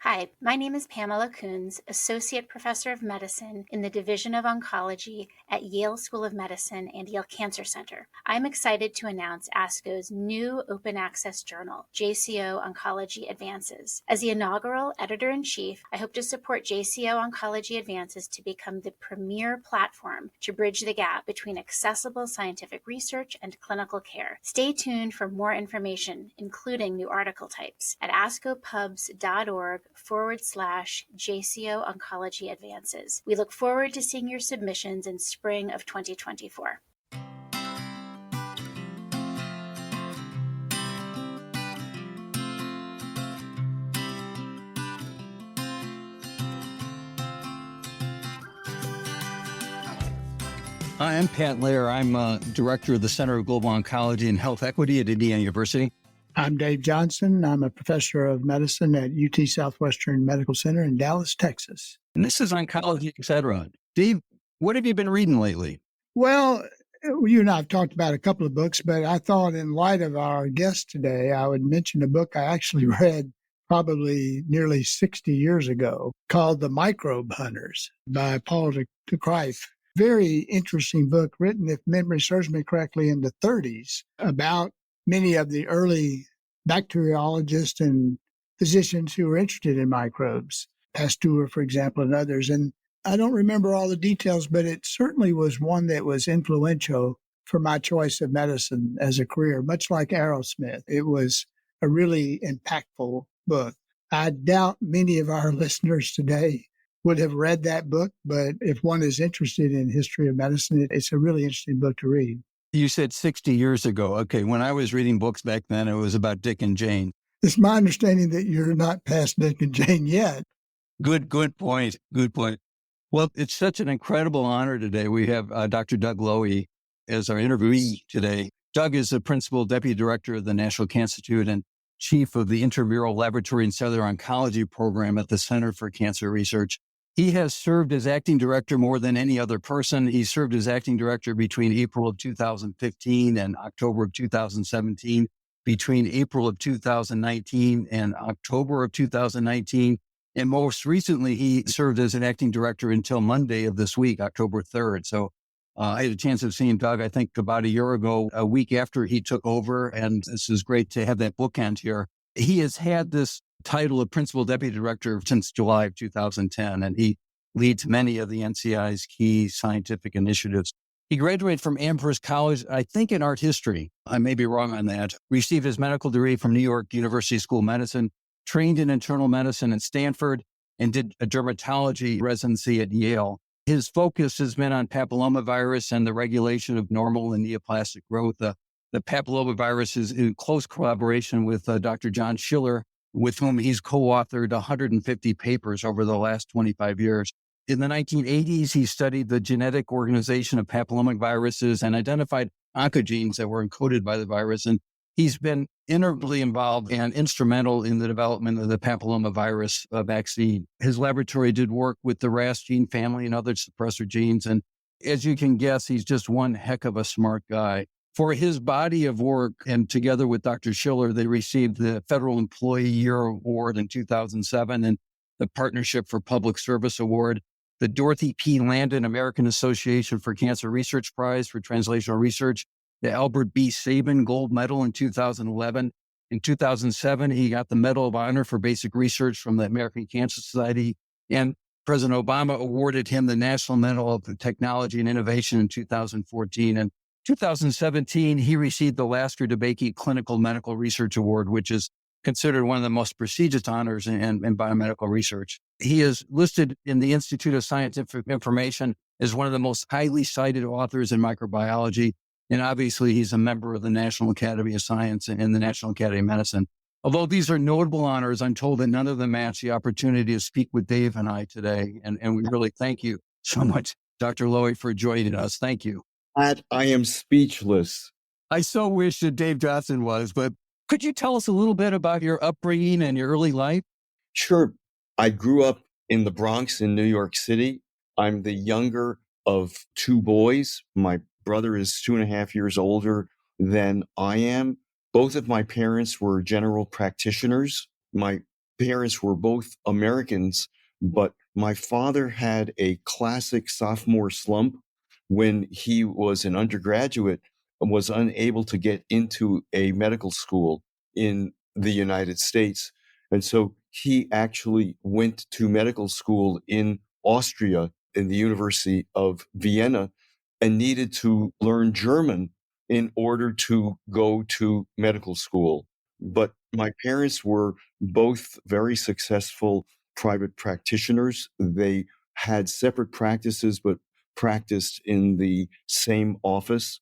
Hi, my name is Pamela Coons, Associate Professor of Medicine in the Division of Oncology at Yale School of Medicine and Yale Cancer Center. I'm excited to announce ASCO's new open access journal, JCO Oncology Advances. As the inaugural editor-in-chief, I hope to support JCO Oncology Advances to become the premier platform to bridge the gap between accessible scientific research and clinical care. Stay tuned for more information, including new article types, at ascopubs.org/JCO Oncology Advances. We look forward to seeing your submissions in spring of 2024. Hi, I'm Pat Loehrer. I'm Director of the Center of Global Oncology and Health Equity at Indiana University. I'm Dave Johnson. I'm a professor of medicine at UT Southwestern Medical Center in Dallas, Texas. And this is Oncology, etc. Dave, what have you been reading lately? Well, you and I have talked about a couple of books, but I thought in light of our guest today, I would mention a book I actually read probably nearly 60 years ago called The Microbe Hunters by Paul de Kruif. Very interesting book written, if memory serves me correctly, in the 30s about many of the early bacteriologists and physicians who were interested in microbes, Pasteur, for example, and others. And I don't remember all the details, but it certainly was one that was influential for my choice of medicine as a career, much like Arrowsmith. It was a really impactful book. I doubt many of our listeners today would have read that book, but if one is interested in history of medicine, it's a really interesting book to read. You said 60 years ago. Okay, when I was reading books back then, it was about Dick and Jane. It's my understanding that you're not past Dick and Jane yet. Good point. Good point. Well, it's such an incredible honor today. We have Dr. Doug Lowy as our interviewee today. Doug is the Principal Deputy Director of the National Cancer Institute and Chief of the Intramural Laboratory and Cellular Oncology Program at the Center for Cancer Research. He has served as acting director more than any other person. He served as acting director between April of 2015 and October of 2017, between April of 2019 and October of 2019. And most recently, he served as an acting director until Monday of this week, October 3rd. So I had a chance of seeing Doug, I think, about a year ago, a week after he took over. And this is great to have that bookend here. He has had this title of Principal Deputy Director since July of 2010, and he leads many of the NCI's key scientific initiatives. He graduated from Amherst College, I think in art history. I may be wrong on that. Received his medical degree from New York University School of Medicine, trained in internal medicine at Stanford, and did a dermatology residency at Yale. His focus has been on papillomavirus and the regulation of normal and neoplastic growth. The papillomavirus is in close collaboration with Dr. John Schiller, with whom he's co-authored 150 papers over the last 25 years. In the 1980s, he studied the genetic organization of papillomaviruses and identified oncogenes that were encoded by the virus. And he's been integrally involved and instrumental in the development of the papillomavirus vaccine. His laboratory did work with the RAS gene family and other suppressor genes. And as you can guess, he's just one heck of a smart guy. For his body of work, and together with Dr. Schiller, they received the Federal Employee Year Award in 2007 and the Partnership for Public Service Award, the Dorothy P. Landon American Association for Cancer Research Prize for Translational Research, the Albert B. Sabin Gold Medal in 2011. In 2007, he got the Medal of Honor for Basic Research from the American Cancer Society, and President Obama awarded him the National Medal of Technology and Innovation in 2014. And 2017, he received the Lasker DeBakey Clinical Medical Research Award, which is considered one of the most prestigious honors in biomedical research. He is listed in the Institute of Scientific Information as one of the most highly cited authors in microbiology. And obviously, he's a member of the National Academy of Science and the National Academy of Medicine. Although these are notable honors, I'm told that none of them match the opportunity to speak with Dave and I today. And we really thank you so much, Dr. Lowy, for joining us. Thank you. I am speechless. I so wish that Dave Johnson was, but could you tell us a little bit about your upbringing and your early life? Sure. I grew up in the Bronx in New York City. I'm the younger of two boys. My brother is 2.5 years older than I am. Both of my parents were general practitioners. My parents were both Americans, but my father had a classic sophomore slump when he was an undergraduate and was unable to get into a medical school in the United States. And so he actually went to medical school in Austria, in the University of Vienna, and needed to learn German in order to go to medical school. But my parents were both very successful private practitioners. They had separate practices, but practiced in the same office.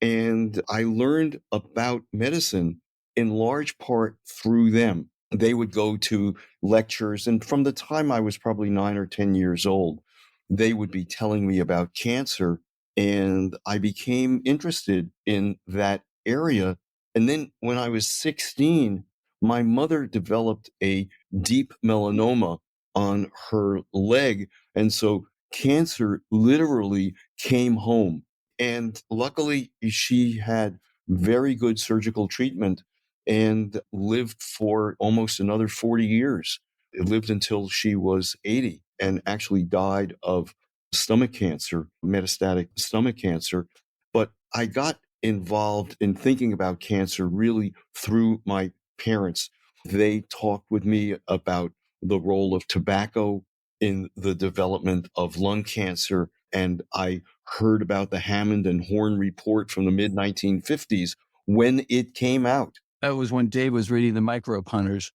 And I learned about medicine in large part through them. They would go to lectures, and from the time I was probably 9 or 10 years old, they would be telling me about cancer. And I became interested in that area. And then when I was 16, my mother developed a deep melanoma on her leg. And so cancer literally came home. And luckily, she had very good surgical treatment and lived for almost another 40 years. It lived until she was 80 and actually died of stomach cancer, metastatic stomach cancer. But I got involved in thinking about cancer really through my parents. They talked with me about the role of tobacco in the development of lung cancer. And I heard about the Hammond and Horn report from the mid 1950s when it came out. That was when Dave was reading the Microbe Hunters.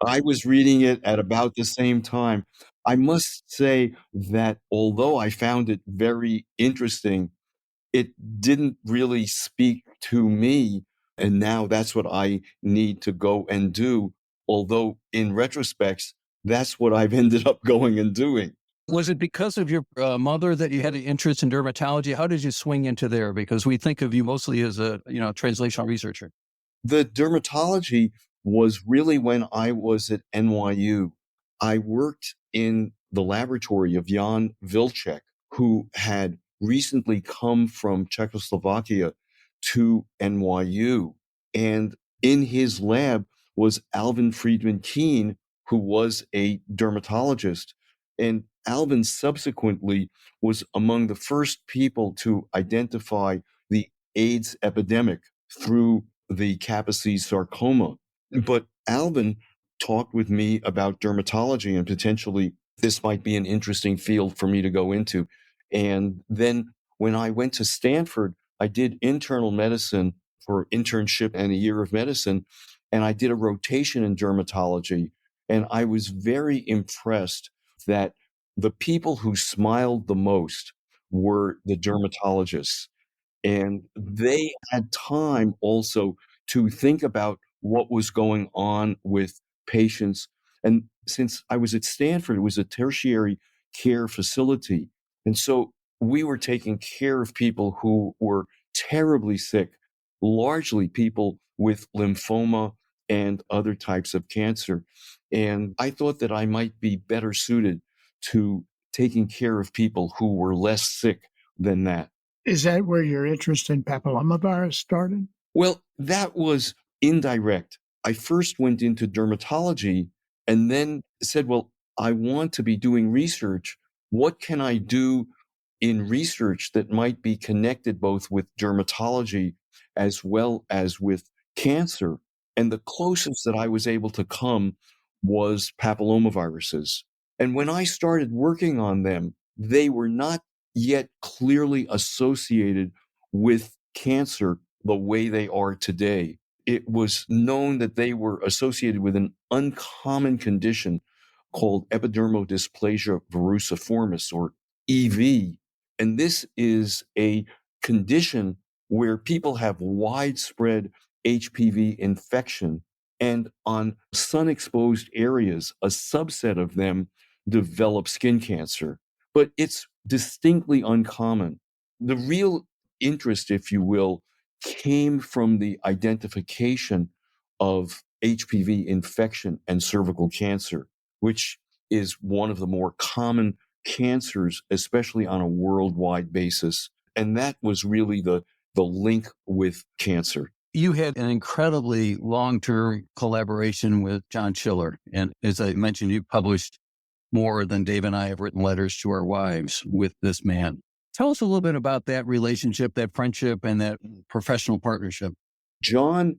I was reading it at about the same time. I must say that although I found it very interesting, it didn't really speak to me. And now that's what I need to go and do. Although in retrospect, that's what I've ended up going and doing. Was it because of your mother that you had an interest in dermatology? How did you swing into there? Because we think of you mostly as a translational researcher. The dermatology was really when I was at NYU. I worked in the laboratory of Jan Vilcek, who had recently come from Czechoslovakia to NYU. And in his lab was Alvin Friedman Keene, who was a dermatologist. And Alvin subsequently was among the first people to identify the AIDS epidemic through the Kaposi sarcoma. But Alvin talked with me about dermatology and potentially this might be an interesting field for me to go into. And then when I went to Stanford, I did internal medicine for internship and a year of medicine. And I did a rotation in dermatology. And I was very impressed that the people who smiled the most were the dermatologists. And they had time also to think about what was going on with patients. And since I was at Stanford, it was a tertiary care facility. And so we were taking care of people who were terribly sick, largely people with lymphoma and other types of cancer. And I thought that I might be better suited to taking care of people who were less sick than that. Is that where your interest in papillomavirus started? Well, that was indirect. I first went into dermatology and then said, well, I want to be doing research. What can I do in research that might be connected both with dermatology as well as with cancer? And the closest that I was able to come was papillomaviruses. And when I started working on them, they were not yet clearly associated with cancer the way they are today. It was known that they were associated with an uncommon condition called epidermodysplasia verruciformis, or EV. And this is a condition where people have widespread HPV infection. And on sun exposed areas, a subset of them develop skin cancer. But it's distinctly uncommon. The real interest, if you will, came from the identification of HPV infection and cervical cancer, which is one of the more common cancers, especially on a worldwide basis. And that was really the link with cancer. you had an incredibly long-term collaboration with John Schiller. And as I mentioned, you published more than Dave and I have written letters to our wives with this man. Tell us a little bit about that relationship, that friendship, and that professional partnership. John,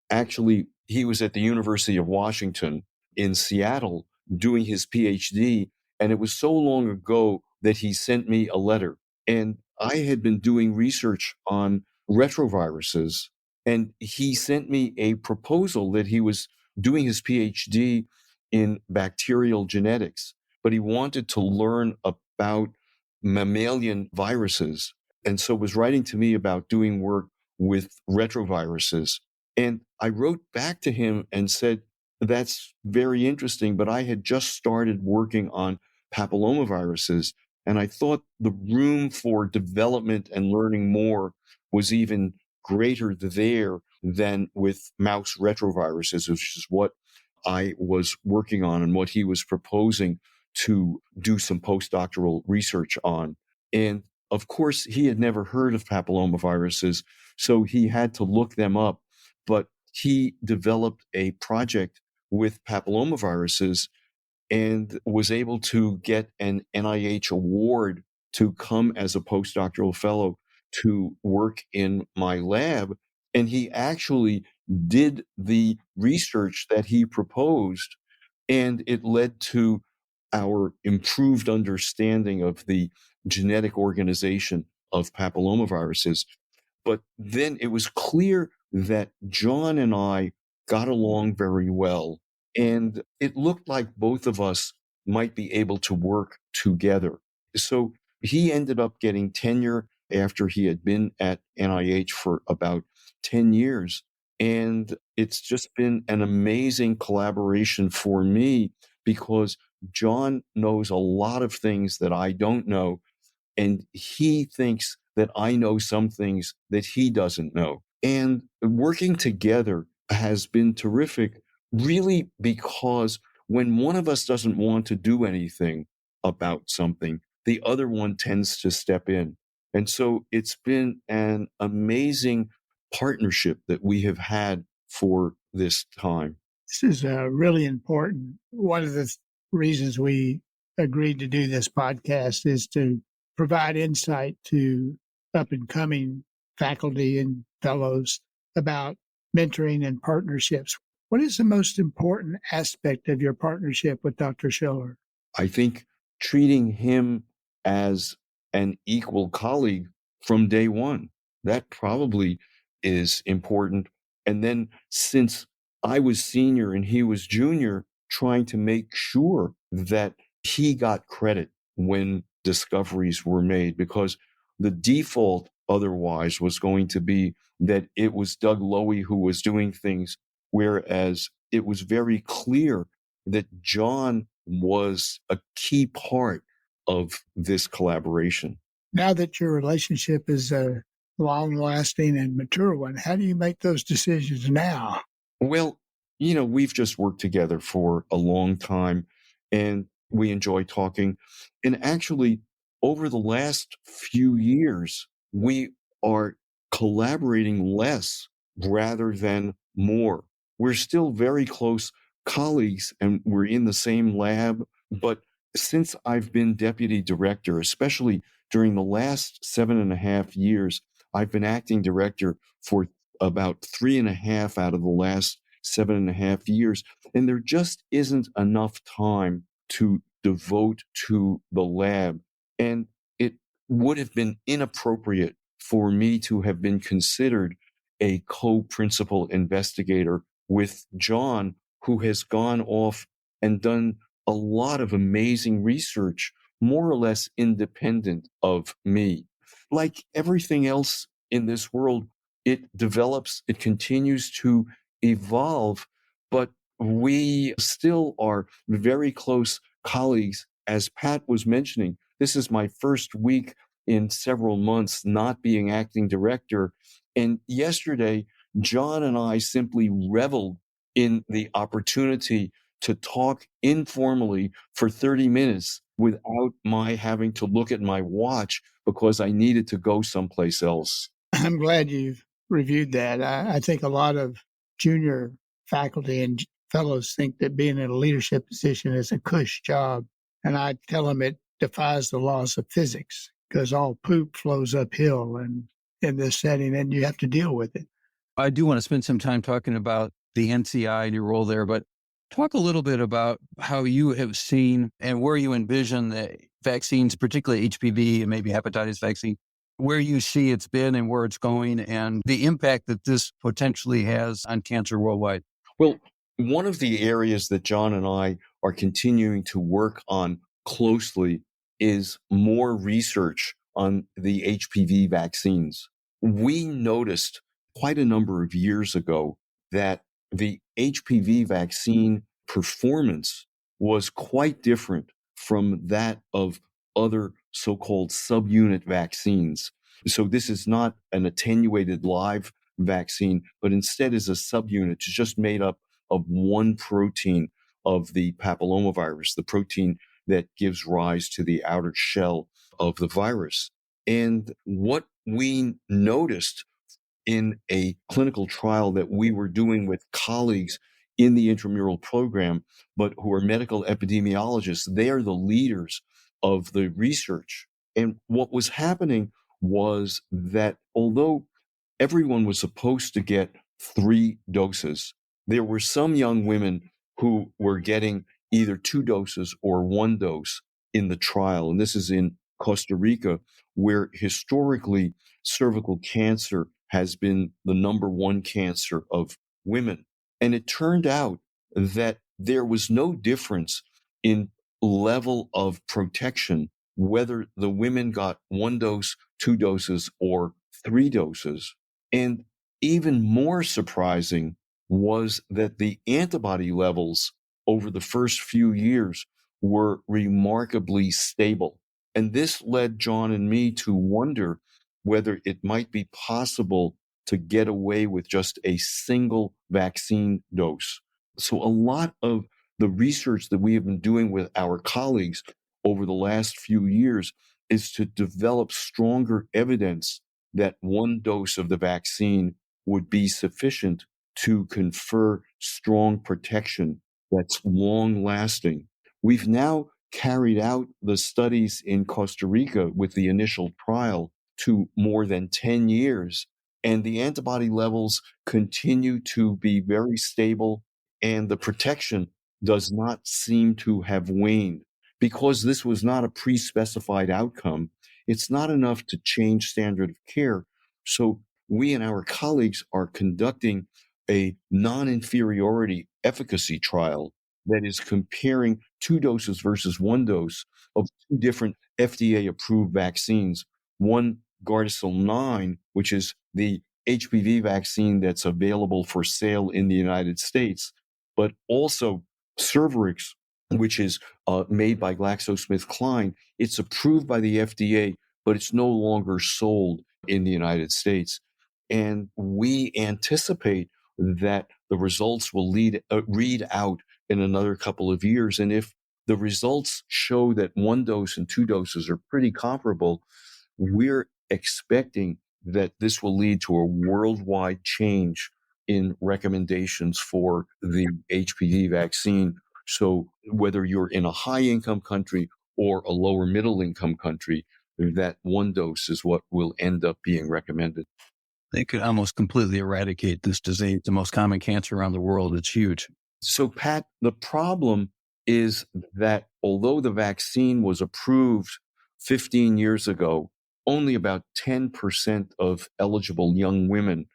actually, he was at the University of Washington in Seattle doing his PhD. And it was so long ago that he sent me a letter. And I had been doing research on retroviruses. And he sent me a proposal that he was doing his PhD in bacterial genetics, but he wanted to learn about mammalian viruses. And so was writing to me about doing work with retroviruses. And I wrote back to him and said, that's very interesting, but I had just started working on papillomaviruses. And I thought the room for development and learning more was even greater there than with mouse retroviruses, which is what I was working on and what he was proposing to do some postdoctoral research on. And of course, he had never heard of papillomaviruses, so he had to look them up. But he developed a project with papillomaviruses and was able to get an NIH award to come as a postdoctoral fellow to work in my lab. And he actually did the research that he proposed, and it led to our improved understanding of the genetic organization of papillomaviruses. But then it was clear that John and I got along very well. And it looked like both of us might be able to work together. So he ended up getting tenure after he had been at NIH for about 10 years. And it's just been an amazing collaboration for me because John knows a lot of things that I don't know. And he thinks that I know some things that he doesn't know. And working together has been terrific, really, because when one of us doesn't want to do anything about something, the other one tends to step in. And so it's been an amazing partnership that we have had for this time. This is really important. One of the reasons we agreed to do this podcast is to provide insight to up and coming faculty and fellows about mentoring and partnerships. What is the most important aspect of your partnership with Dr. Schiller? I think treating him as an equal colleague from day one, that probably is important. And then since I was senior and he was junior, trying to make sure that he got credit when discoveries were made, because the default otherwise was going to be that it was Doug Lowy who was doing things, whereas it was very clear that John was a key part of this collaboration. Now that your relationship is a long-lasting and mature one, how do you make those decisions now? Well, we've just worked together for a long time and we enjoy talking. And actually, over the last few years, we are collaborating less rather than more. We're still very close colleagues and we're in the same lab. But since I've been deputy director, especially during the last 7.5 years, I've been acting director for about 3.5 out of the last 7.5 years. And there just isn't enough time to devote to the lab. And it would have been inappropriate for me to have been considered a co-principal investigator with John, who has gone off and done a lot of amazing research, more or less independent of me. Like everything else in this world, it develops, it continues to evolve, but we still are very close colleagues. As Pat was mentioning, this is my first week in several months not being acting director. And yesterday, John and I simply reveled in the opportunity to talk informally for 30 minutes without my having to look at my watch because I needed to go someplace else. I'm glad you've reviewed that. I think a lot of junior faculty and fellows think that being in a leadership position is a cush job. And I tell them it defies the laws of physics because all poop flows uphill and in this setting, and you have to deal with it. I do want to spend some time talking about the NCI and your role there, but talk a little bit about how you have seen and where you envision the vaccines, particularly HPV and maybe hepatitis vaccine, where you see it's been and where it's going and the impact that this potentially has on cancer worldwide. Well, one of the areas that John and I are continuing to work on closely is more research on the HPV vaccines. We noticed quite a number of years ago that the HPV vaccine performance was quite different from that of other so-called subunit vaccines. So this is not an attenuated live vaccine, but instead is a subunit. It's just made up of one protein of the papillomavirus, the protein that gives rise to the outer shell of the virus. And what we noticed in a clinical trial that we were doing with colleagues in the intramural program, but who are medical epidemiologists, they are the leaders of the research. And what was happening was that although everyone was supposed to get 3 doses, there were some young women who were getting either 2 doses or 1 dose in the trial. And this is in Costa Rica, where historically cervical cancer has been the number 1 cancer of women. And it turned out that there was no difference in level of protection, whether the women got 1 dose, 2 doses, or 3 doses. And even more surprising was that the antibody levels over the first few years were remarkably stable. And this led John and me to wonder whether it might be possible to get away with just a single vaccine dose. So a lot of the research that we have been doing with our colleagues over the last few years is to develop stronger evidence that 1 dose of the vaccine would be sufficient to confer strong protection that's long lasting. We've now carried out the studies in Costa Rica with the initial trial to more than 10 years, and the antibody levels continue to be very stable, and the protection does not seem to have waned. Because this was not a pre-specified outcome, it's not enough to change standard of care. So we and our colleagues are conducting a non-inferiority efficacy trial that is comparing 2 doses versus 1 dose of 2 different FDA-approved vaccines. One, Gardasil 9, which is the HPV vaccine that's available for sale in the United States, but also Cervarix, which is made by GlaxoSmithKline. It's approved by the FDA, but it's no longer sold in the United States. And we anticipate that the results will read out in another couple of years. And if the results show that 1 dose and 2 doses are pretty comparable, we're expecting that this will lead to a worldwide change in recommendations for the HPV vaccine. So whether you're in a high-income country or a lower middle-income country, that 1 dose is what will end up being recommended. They could almost completely eradicate this disease, the most common cancer around the world. It's huge. So, Pat, the problem is that although the vaccine was approved 15 years ago, only about 10% of eligible young women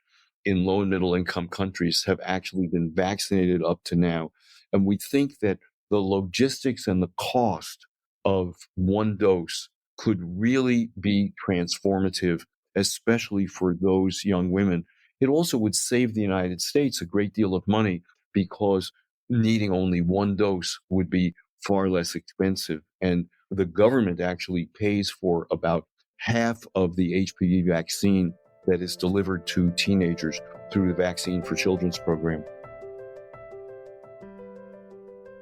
in low and middle income countries have actually been vaccinated up to now. And we think that the logistics and the cost of 1 dose could really be transformative, especially for those young women. It also would save the United States a great deal of money because needing only 1 dose would be far less expensive. And the government actually pays for about half of the HPV vaccine that is delivered to teenagers through the Vaccine for Children's program.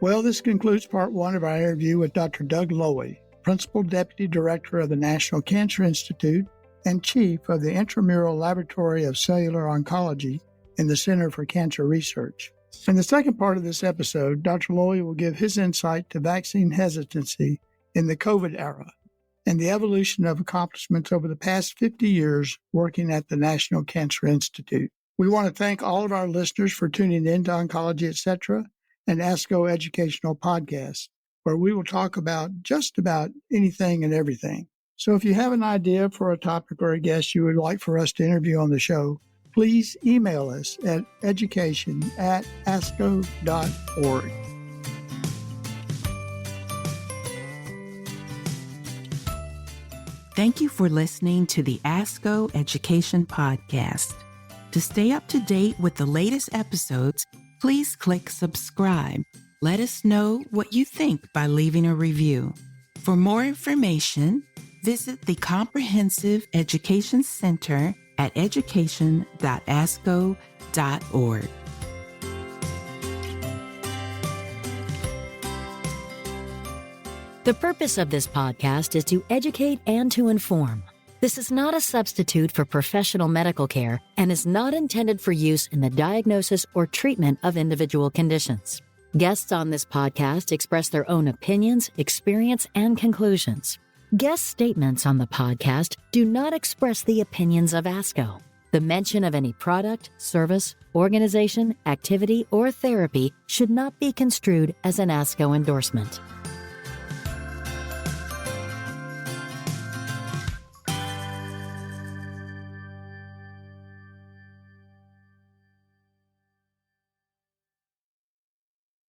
Well, this concludes part 1 of our interview with Dr. Doug Lowy, Principal Deputy Director of the National Cancer Institute and Chief of the Intramural Laboratory of Cellular Oncology in the Center for Cancer Research. In the second part of this episode, Dr. Lowy will give his insight to vaccine hesitancy in the COVID era and the evolution of accomplishments over the past 50 years working at the National Cancer Institute. We want to thank all of our listeners for tuning in to Oncology, Etc. and ASCO Educational Podcast, where we will talk about just about anything and everything. So if you have an idea for a topic or a guest you would like for us to interview on the show, please email us at education@asco.org. Thank you for listening to the ASCO Education Podcast. To stay up to date with the latest episodes, please click subscribe. Let us know what you think by leaving a review. For more information, visit the Comprehensive Education Center at education.asco.org. The purpose of this podcast is to educate and to inform. This is not a substitute for professional medical care and is not intended for use in the diagnosis or treatment of individual conditions. Guests on this podcast express their own opinions, experience, and conclusions. Guest statements on the podcast do not express the opinions of ASCO. The mention of any product, service, organization, activity, or therapy should not be construed as an ASCO endorsement.